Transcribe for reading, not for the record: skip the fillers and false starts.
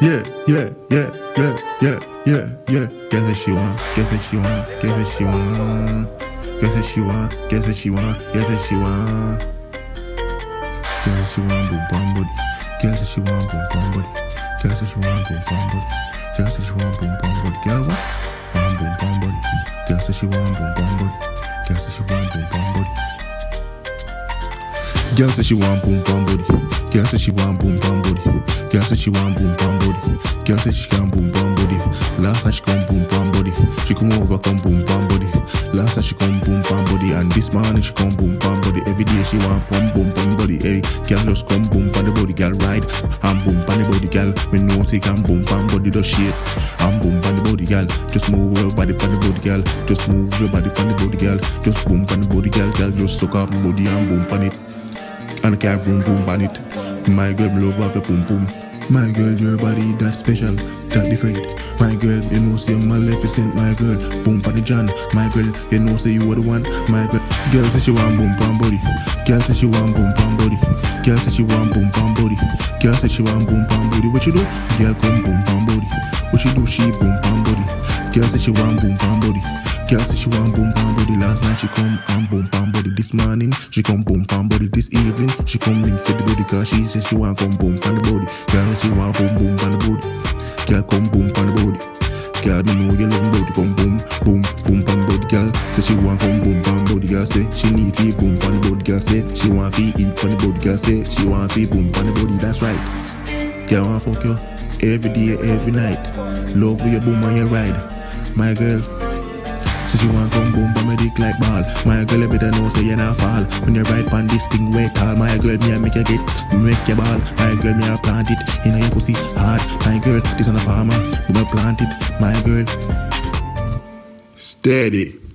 Yeah, yeah, yeah, yeah, yeah, yeah, yeah. Guess what she want? Guess what she want? Guess what she want? Guess what she want? Guess what she want? Guess what she want? Guess what she want? Boom bum body. Guess what she want? Boom bum body. Guess what she want? Boom bum body. Guess what she want? Boom bum body. Girl what? Want boom bum body. Guess what she want? Boom bum body. Guess what she want? Boom bum body. Girl said she want boom bum body. Girl said she want boom bum body. Girl said she want boom bum body. Girl said she can boom bum body. Last night she come boom bum body. She come over come boom bum body. Last night she come boom bum body, and this morning she come boom bum body. Every day she want come boom bum body. Hey, girl just come boom bum the body, girl ride. I'm boom bum the body, girl. Me know say can boom bum body do shit. I'm boom bum the body, girl. Just move your body pon the body, girl. Just move your body pon the body, girl. Just boom pon the body, girl. Girl just suck up my body and boom pon it. And I can't vroom vroom on it. My girl, me love have a boom boom. My girl, your body that special, that different. My girl, you know say my Maleficent. My girl, boom for the John. My girl, you know say you are the one. My girl say she want boom bam body. Girl say she want boom bam body. Girl say she want boom bam body. Girl say she want boom bam body. What you do? Girl come boom bam body. What you do? She boom bam body. Girl say she want boom bam body. Girl say she want boom bam body. Last night she come and boom bam body. This morning she come boom bam body. This evening she come link for the body, cause she said she want come boom for the body. Girl she want boom boom for the body. Girl come boom for the body. Girl me know you love body. Come boom boom boom for the body. Girl say she want come boom for the body. Girl say she need to boom for the body. Girl say she want to eat for the body. Girl say she want to boom for the body. That's right. Girl want fuck you every day, every night. Love with your boom on your ride. My girl, so she want come boom for my dick like ball. My girl, you better know so you not fall. When you ride on this thing way tall. My girl, me I make you get, make you ball. My girl, me I plant it in your pussy hard. My girl, this on a farmer, me I plant it. My girl, steady.